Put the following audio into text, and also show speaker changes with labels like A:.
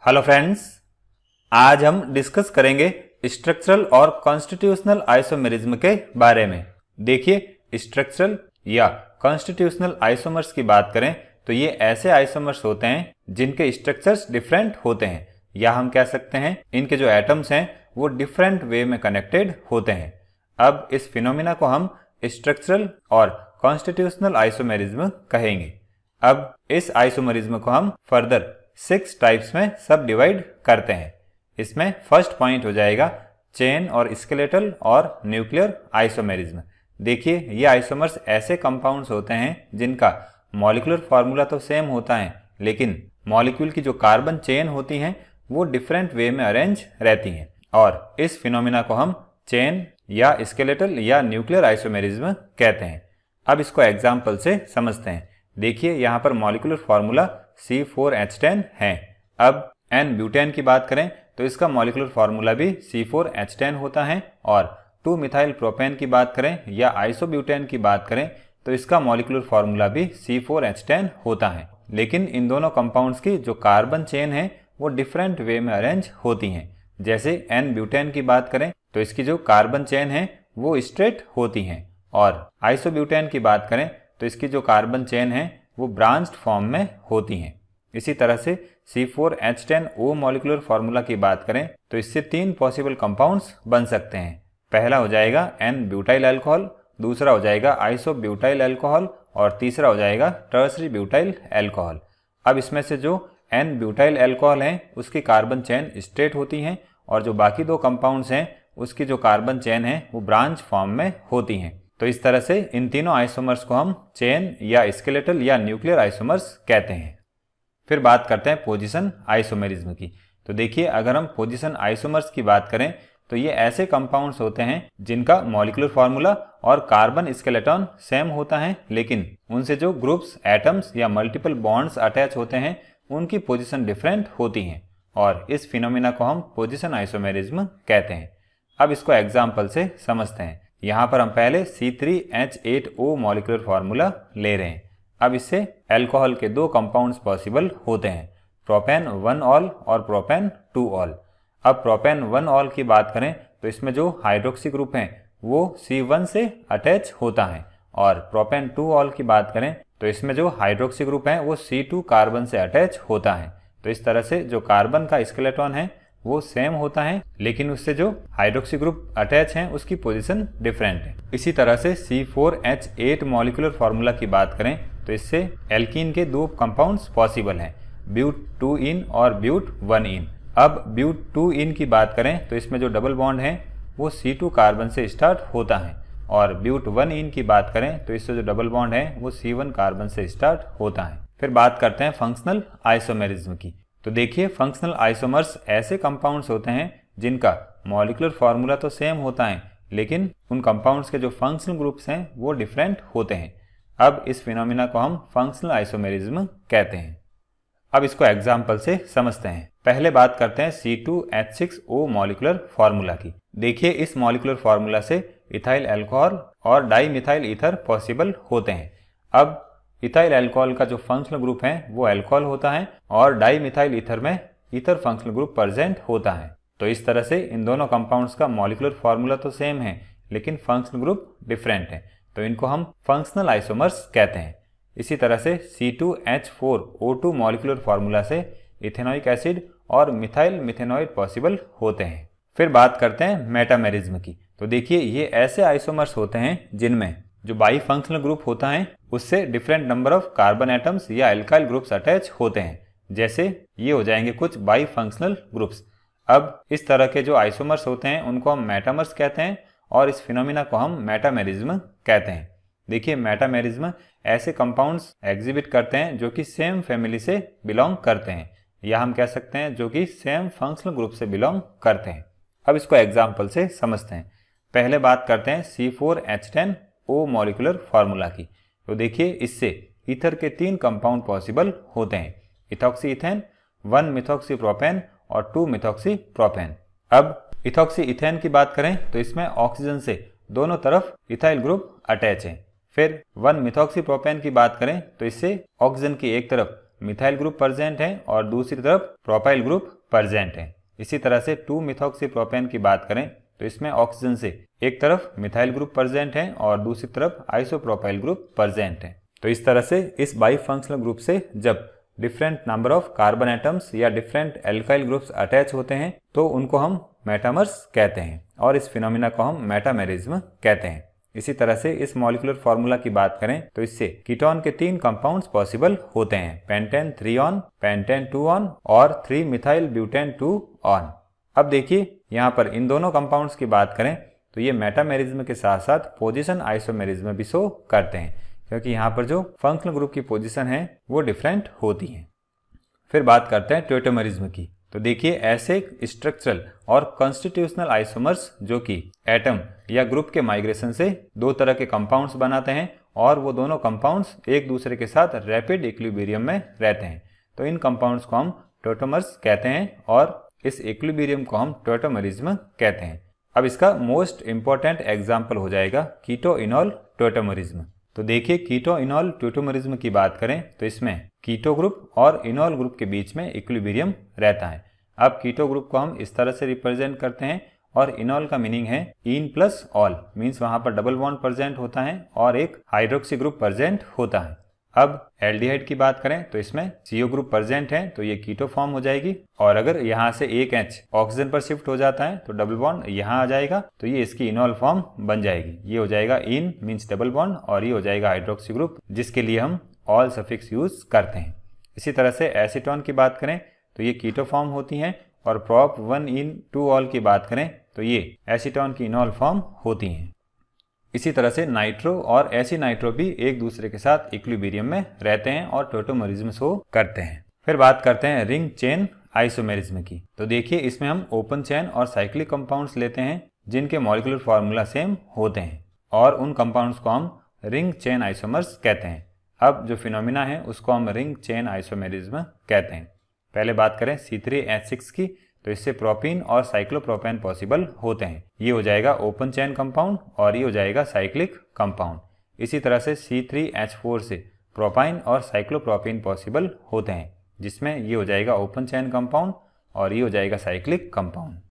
A: Hello friends, आज हम discuss करेंगे स्ट्रक्चरल और कॉन्स्टिट्यूशनल आइसोमेरिज्म के बारे में। देखिए, स्ट्रक्चरल या कॉन्स्टिट्यूशनल आइसोमर्स की बात करें तो ये ऐसे आइसोमर्स होते हैं जिनके स्ट्रक्चर्स डिफरेंट होते हैं, या हम कह सकते हैं इनके जो एटम्स हैं वो डिफरेंट वे में कनेक्टेड होते हैं। अब इस फिनोमिना को हम स्ट्रक्चरल और कॉन्स्टिट्यूशनल आइसोमेरिज्म कहेंगे। अब इस आइसोमेरिज्म को हम फर्दर 6 टाइप्स में सब डिवाइड करते हैं। इसमें फर्स्ट पॉइंट हो जाएगा चेन और स्केलेटल और न्यूक्लियर आइसोमेरिज्म। देखिए, ये आइसोमर्स ऐसे कंपाउंड्स होते हैं जिनका मॉलिक्यूलर फार्मूला तो सेम होता है, लेकिन मॉलिक्यूल की जो कार्बन चेन होती हैं वो डिफरेंट वे में अरेंज रहती हैं, और इस फिनोमिना को हम चेन या स्केलेटल या न्यूक्लियर आइसोमेरिज्म कहते हैं। अब इसको एग्जाम्पल से समझते हैं। देखिए, यहाँ पर मॉलिक्यूलर फार्मूला C4H10 है। अब N ब्यूटेन की बात करें तो इसका मॉलिक्यूलर फार्मूला भी C4H10 होता है, और 2 मिथाइल प्रोपेन की बात करें या आइसोब्यूटेन की बात करें तो इसका मॉलिक्यूलर फार्मूला भी C4H10 होता है। लेकिन इन दोनों कंपाउंड्स की जो कार्बन चेन है वो डिफरेंट वे में अरेंज होती हैं। जैसे N ब्यूटेन की बात करें तो इसकी जो कार्बन चेन है वो स्ट्रेट होती हैं, और आइसोब्यूटेन की बात करें तो इसकी जो कार्बन चेन है वो ब्रांच्ड फॉर्म में होती हैं। इसी तरह से C4H10O मॉलिक्यूलर फार्मूला की बात करें तो इससे 3 पॉसिबल कंपाउंड्स बन सकते हैं। पहला हो जाएगा N ब्यूटाइल अल्कोहल, दूसरा हो जाएगा आइसोब्यूटाइल अल्कोहल, और तीसरा हो जाएगा टर्सरी ब्यूटाइल अल्कोहल। अब इसमें से जो N ब्यूटाइल अल्कोहल है उसकी कार्बन चेन स्ट्रेट होती हैं, और जो बाकी 2 कंपाउंड्स हैं उसकी जो कार्बन चेन है वो ब्रांच फॉर्म में होती हैं। तो इस तरह से इन तीनों आइसोमर्स को हम चेन या स्केलेटल या न्यूक्लियर आइसोमर्स कहते हैं। फिर बात करते हैं पोजीशन आइसोमेरिज्म की। तो देखिए, अगर हम पोजीशन आइसोमर्स की बात करें तो ये ऐसे कंपाउंड्स होते हैं जिनका मॉलिक्यूलर फार्मूला और कार्बन स्केलेटन सेम होता है, लेकिन उनसे जो ग्रुप्स, एटम्स या मल्टीपल बॉन्ड्स अटैच होते हैं उनकी पोजीशन डिफरेंट होती हैं, और इस फिनोमिना को हम पोजीशन आइसोमेरिज्म कहते हैं। अब इसको एग्जाम्पल से समझते हैं। यहाँ पर हम पहले C3H8O मॉलिक्यूलर फार्मूला ले रहे हैं। अब इससे अल्कोहल के 2 कंपाउंड्स पॉसिबल होते हैं, प्रोपेन 1 ऑल और प्रोपेन 2 ऑल। अब प्रोपेन 1 ऑल की बात करें तो इसमें जो हाइड्रोक्सी ग्रुप है वो C1 से अटैच होता है, और प्रोपेन 2 ऑल की बात करें तो इसमें जो हाइड्रोक्सी ग्रुप है वो C2 कार्बन से अटैच होता है। तो इस तरह से जो कार्बन का स्केलेटन है वो सेम होता है, लेकिन उससे जो हाइड्रोक्सी ग्रुप अटैच हैं उसकी पोजीशन डिफरेंट है। इसी तरह से C4H8 मॉलिक्यूलर फार्मूला की बात करें तो इससे एल्कीन के 2 कंपाउंड्स पॉसिबल हैं, ब्यूट 2 इन और ब्यूट 1 इन। अब ब्यूट 2 इन की बात करें तो इसमें जो डबल बॉन्ड है वो C2 कार्बन से स्टार्ट होता है, और ब्यूट 1 इन की बात करें तो इससे जो डबल बॉन्ड है वो C1 कार्बन से स्टार्ट होता है। फिर बात करते हैं फंक्शनल आइसोमेरिज्म की। तो देखिए, फंक्शनल आइसोमर्स ऐसे कंपाउंड्स होते हैं जिनका मॉलिक्यूलर फार्मूला तो सेम होता है, लेकिन उन कंपाउंड्स के जो फंक्शनल ग्रुप्स हैं वो डिफरेंट होते हैं। अब इस फिनोमिना को हम फंक्शनल आइसोमेरिज्म कहते हैं। अब इसको एग्जाम्पल से समझते हैं। पहले बात करते हैं C2H6O मॉलिक्यूलर फार्मूला की। देखिए, इस मॉलिक्यूलर फार्मूला से इथाइल अल्कोहल और डाई मिथाइल ईथर पॉसिबल होते हैं। अब इथाइल अल्कोहल का जो फंक्शनल ग्रुप है वो अल्कोहल होता है, और डाई मिथाइल ईथर में ईथर फंक्शनल ग्रुप प्रेजेंट होता है। तो इस तरह से इन दोनों कंपाउंड्स का मॉलिक्यूलर फार्मूला तो सेम है, लेकिन फंक्शनल ग्रुप डिफरेंट है, तो इनको हम फंक्शनल आइसोमर्स कहते हैं। इसी तरह से C2H4O2 मॉलिक्यूलर फार्मूला से इथेनोइक एसिड और मिथाइल मिथेनॉइड पॉसिबल होते हैं। फिर बात करते हैं मेटामेरिज्म की। तो देखिए, ये ऐसे आइसोमर्स होते हैं जिनमें जो बाई फंक्शनल ग्रुप होता है उससे different number of carbon atoms या एल्काइल ग्रुप्स अटैच होते हैं। जैसे ये हो जाएंगे कुछ बाई फंक्शनल ग्रुप्स। अब इस तरह के जो आइसोमर्स होते हैं उनको हम मेटामर्स कहते हैं, और इस फिनोमिना को हम मेटामेरिज्म कहते हैं। देखिए, मेटामेरिज्म ऐसे कंपाउंड्स एग्जिबिट करते हैं जो कि सेम फैमिली से बिलोंग करते हैं, या हम कह सकते हैं जो कि सेम फंक्शनल ग्रुप से बिलोंग करते हैं। अब इसको एग्जाम्पल से समझते हैं। पहले बात करते हैं C4H10O मॉलिक्यूलर फार्मूला की। तो देखिए, इससे ईथर के 3 कंपाउंड पॉसिबल होते हैं, इथॉक्सी इथेन, 1 मिथॉक्सी प्रोपेन और 2 मिथॉक्सी प्रोपेन। अब इथॉक्सी इथेन की बात करें तो इसमें ऑक्सीजन से दोनों तरफ इथाइल ग्रुप अटैच है। फिर 1 मिथॉक्सी प्रोपेन की बात करें तो इससे ऑक्सीजन की एक तरफ मिथाइल ग्रुप प्रेजेंट है और दूसरी तरफ प्रोपाइल ग्रुप प्रेजेंट है। इसी तरह से 2-मिथॉक्सीप्रोपेन की बात करें तो इसमें ऑक्सीजन से एक तरफ मिथाइल ग्रुप प्रेजेंट है और दूसरी तरफ आइसोप्रोपाइल ग्रुप प्रेजेंट है। तो इस तरह से इस बाइफंक्शनल ग्रुप से जब different number of carbon atoms या डिफरेंट एल्काइल ग्रुप्स अटैच होते हैं तो उनको हम मेटामर्स कहते हैं और इस फिनोमिना को हम मेटामेरिज्म कहते हैं। इसी तरह से इस मॉलिक्यूलर फॉर्मूला की बात करें तो इससे कीटोन के 3 कंपाउंड्स पॉसिबल होते हैं, पेंटेन 3 ऑन, पेंटेन 2 ऑन और 3-मिथाइल ब्यूटेन 2 ऑन। अब देखिए यहाँ पर इन दोनों कंपाउंड्स की बात करें तो ये मेटामेरिज्म के साथ साथ पोजीशन आइसोमेरिज्म भी शो करते हैं, क्योंकि यहाँ पर जो फंक्शनल ग्रुप की पोजीशन है वो डिफरेंट होती है। फिर बात करते हैं टोटोमेरिज्म की। तो देखिए ऐसे स्ट्रक्चरल और कॉन्स्टिट्यूशनल आइसोमर्स जो कि एटम या ग्रुप के माइग्रेशन से 2 तरह के कंपाउंड्स बनाते हैं और वो दोनों कंपाउंड्स एक दूसरे के साथ रैपिड इक्विलिब्रियम में रहते हैं, तो इन कंपाउंड्स को हम टोटोमर्स कहते हैं और इस इक्विलिब्रियम को हम टोटोमेरिज्म कहते हैं। अब इसका मोस्ट इंपॉर्टेंट एग्जाम्पल हो जाएगा कीटो इनॉल टोटोमेरिज्म। तो देखिए कीटो इनॉल टोटोमेरिज्म की बात करें तो इसमें कीटो ग्रुप और इनॉल ग्रुप के बीच में इक्विलिब्रियम रहता है। अब कीटो ग्रुप को हम इस तरह से रिप्रेजेंट करते हैं और इनॉल का मीनिंग है इन प्लस ऑल, मीन्स वहां पर डबल बॉन्ड प्रेजेंट होता है और एक हाइड्रोक्सी ग्रुप प्रेजेंट होता है। अब एल्डिहाइड की बात करें तो इसमें CO ग्रुप प्रेजेंट है तो ये कीटो फॉर्म हो जाएगी और अगर यहाँ से एक H ऑक्सीजन पर शिफ्ट हो जाता है तो डबल बॉन्ड यहाँ आ जाएगा तो ये इसकी इनॉल फॉर्म बन जाएगी। ये हो जाएगा इन मीन्स डबल बॉन्ड और ये हो जाएगा हाइड्रोक्सी ग्रुप जिसके लिए हम ऑल सफिक्स यूज करते हैं। इसी तरह से एसीटोन की बात करें तो ये कीटो फॉर्म होती हैं और प्रॉप 1 इन 2 ऑल की बात करें तो ये एसीटोन की इनॉल फॉर्म होती हैं। इसी तरह से नाइट्रो और एसी नाइट्रो भी एक दूसरे के साथ इक्विलिब्रियम में रहते हैं और टोटोमेरिज्म शो करते हैं। फिर बात करते हैं रिंग चेन आइसोमेरिज्म की। तो देखिए इसमें हम ओपन चेन और साइक्लिक कंपाउंड्स लेते हैं जिनके मॉलिक्यूलर फार्मूला सेम होते हैं और उन कंपाउंड्स को हम रिंग चेन आइसोमर्स कहते हैं। अब जो फिनोमिना है उसको हम रिंग चेन आइसोमेरिज्म कहते हैं। पहले बात करें C3H6 की तो इससे प्रोपीन और साइक्लोप्रोपेन पॉसिबल होते हैं। ये हो जाएगा ओपन चेन कंपाउंड और ये हो जाएगा साइक्लिक कंपाउंड। इसी तरह से C3H4 से प्रोपाइन और साइक्लोप्रोपीन पॉसिबल होते हैं जिसमें ये हो जाएगा ओपन चेन कंपाउंड और ये हो जाएगा साइक्लिक कंपाउंड।